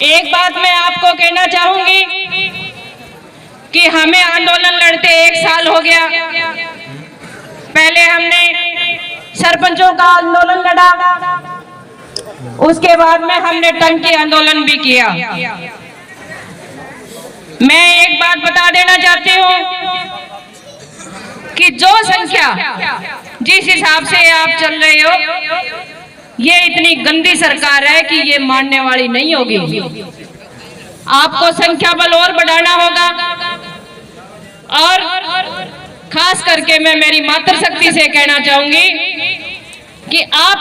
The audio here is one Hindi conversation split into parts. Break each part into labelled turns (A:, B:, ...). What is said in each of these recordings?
A: एक बात मैं आपको कहना चाहूंगी कि हमें आंदोलन लड़ते 1 साल हो गया। पहले हमने सरपंचों का आंदोलन लड़ा, उसके बाद में हमने टंकी आंदोलन भी किया। मैं एक बात बता देना चाहती हूँ कि जो संख्या जिस हिसाब से आप चल रहे हो, ये इतनी गंदी सरकार है कि ये मानने वाली नहीं होगी। आपको संख्या बल और बढ़ाना होगा। और खास करके मैं मेरी मातृशक्ति से कहना चाहूंगी कि आप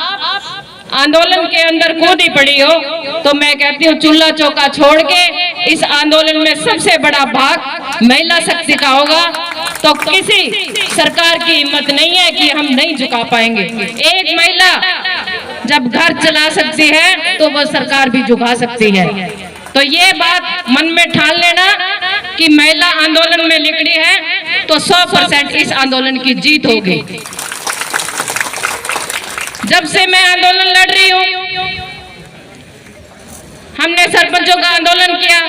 A: आंदोलन के अंदर कूदी पड़ी हो, तो मैं कहती हूँ चूल्हा चौका छोड़ के इस आंदोलन में सबसे बड़ा भाग महिला शक्ति का होगा। तो किसी सरकार की हिम्मत नहीं है कि हम नहीं झुका पाएंगे। एक महिला जब घर चला सकती है तो वो सरकार भी झुका सकती है। तो ये बात मन में ठान लेना कि महिला आंदोलन में निकली है तो 100% इस आंदोलन की जीत होगी। जब से मैं आंदोलन लड़ रही हूँ, हमने सरपंचों का आंदोलन किया,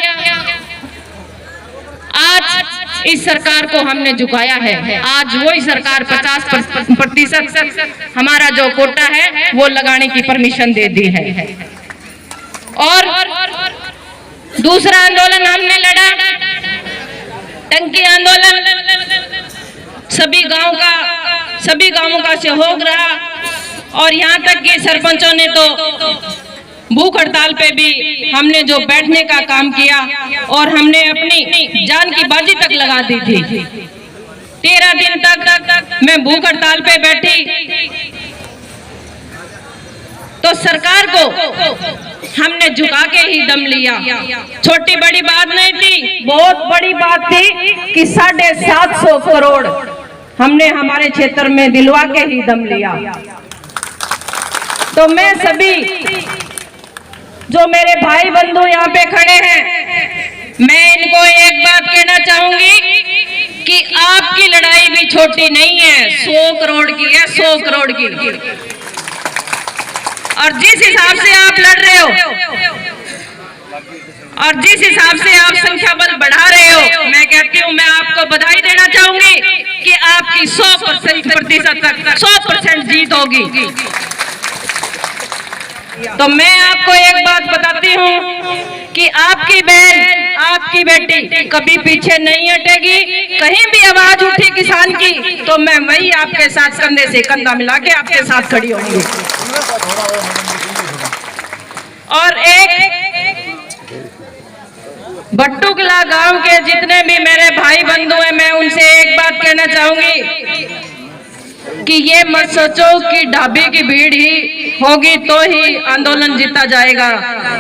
A: आज इस सरकार को हमने झुकाया है। आज वही सरकार 50% हमारा जो कोटा है वो लगाने की परमिशन दे दी है। और दूसरा आंदोलन हमने लड़ा, टंकी आंदोलन। सभी गांवों का सहयोग रहा और यहाँ तक कि सरपंचों ने तो भूख हड़ताल पे भी हमने जो बैठने का काम किया और हमने अपनी जान की बाजी तक लगा दी थी। 13 दिन तक मैं भूख हड़ताल पे बैठी, तो सरकार को हमने झुका के ही दम लिया। छोटी बड़ी बात नहीं थी, बहुत बड़ी बात थी कि 750 करोड़ हमने हमारे क्षेत्र में दिलवा के ही दम लिया। तो मैं सभी जो मेरे भाई बंधु यहाँ पे खड़े हैं, मैं इनको एक बात कहना चाहूंगी कि आपकी लड़ाई भी छोटी नहीं है, 100 करोड़ की है, 100 करोड़ की। और जिस हिसाब से आप लड़ रहे हो और जिस हिसाब से आप संख्या बल बढ़ा रहे हो, मैं कहती हूँ मैं आपको बधाई देना चाहूंगी कि आपकी 100% जीत होगी। तो मैं आपको एक बात बताती हूँ कि आपकी बहन, आपकी बेटी कभी पीछे नहीं हटेगी। कहीं भी आवाज उठी किसान की तो मैं वही आपके साथ कंधे से कंधा मिला के आपके साथ खड़ी होंगी। और एक भट्टुकला गांव के जितने भी मेरे भाई बंधु हैं, मैं उनसे एक बात कहना चाहूंगी कि ये मत सोचो कि ढाबे की भीड़ ही होगी तो ही आंदोलन जीता जाएगा।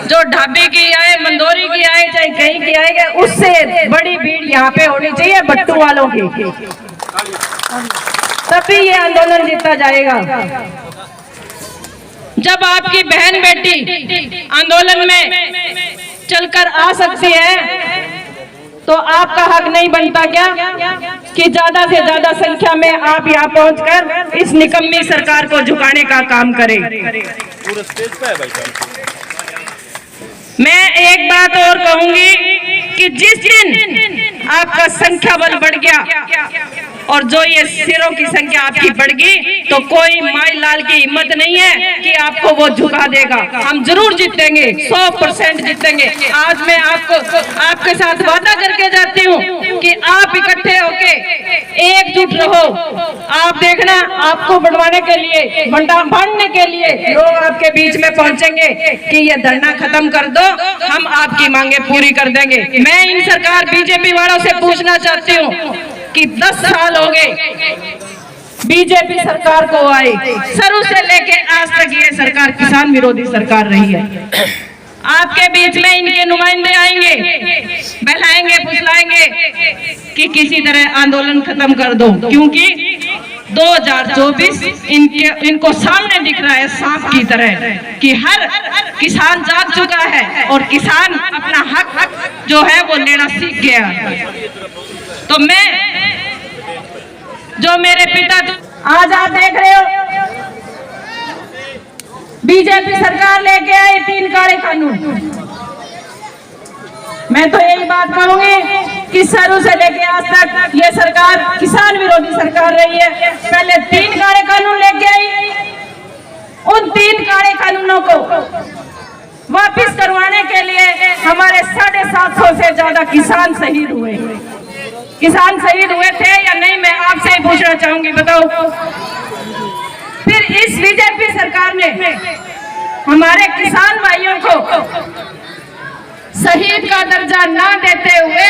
A: जो ढाबे की आए, मंदोरी की आए, चाहे कहीं की आएगा, उससे बड़ी भीड़ यहाँ पे होनी चाहिए भट्टू वालों की, तभी ये आंदोलन जीता जाएगा। जब आपकी बहन बेटी आंदोलन में चलकर आ सकती है तो आपका हक नहीं बनता क्या कि ज्यादा से ज्यादा संख्या में आप यहाँ पहुंचकर इस निकम्मी सरकार को झुकाने का काम करें। मैं एक बात और कहूंगी कि जिस दिन आपका संख्या बल बढ़ गया और जो ये सिरों की संख्या आपकी बढ़ गई, तो कोई माई लाल की हिम्मत नहीं है कि आपको वो झुका देगा। हम जरूर जीतेंगे, 100% जीतेंगे। आज मैं आपके साथ वादा करके जाती हूँ कि आप इकट्ठे होके एकजुट रहो। आप देखना, आपको बढ़वाने के लिए, बांटने के लिए लोग आपके बीच में पहुंचेंगे कि ये धरना खत्म कर दो, हम आपकी मांगे पूरी कर देंगे। मैं इन सरकार बीजेपी वालों से पूछना चाहती हूँ कि 10 साल हो गए बीजेपी सरकार को आए, शुरू से लेके आज तक ये सरकार किसान विरोधी सरकार रही है। आपके बीच में इनके नुमाइंदे आएंगे, बहलाएंगे, फुसलाएंगे कि किसी तरह आंदोलन खत्म कर दो, क्योंकि 2024 इनको सामने दिख रहा है सांप की तरह कि हर किसान जाग चुका है और किसान अपना हक जो है वो लेना सीख गया। तो मैं जो मेरे पिता, आज आप देख रहे हो बीजेपी सरकार लेके आई 3 काले कानून। मैं तो यही बात कहूंगी कि शुरू से लेके आज तक ये सरकार किसान विरोधी सरकार रही है। पहले 3 काले कानून लेके आई, उन 3 काले कानूनों को वापस करवाने के लिए हमारे 750 से ज्यादा किसान शहीद हुए। किसान शहीद हुए थे या नहीं, मैं आपसे ही पूछना चाहूंगी, बताओ। फिर इस बीजेपी सरकार ने हमारे किसान भाइयों को शहीद का दर्जा ना देते हुए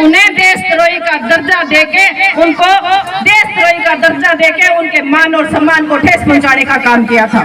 A: उन्हें देशद्रोही का दर्जा देके, उनको देशद्रोही का दर्जा देके उनके मान और सम्मान को ठेस पहुंचाने का काम किया था।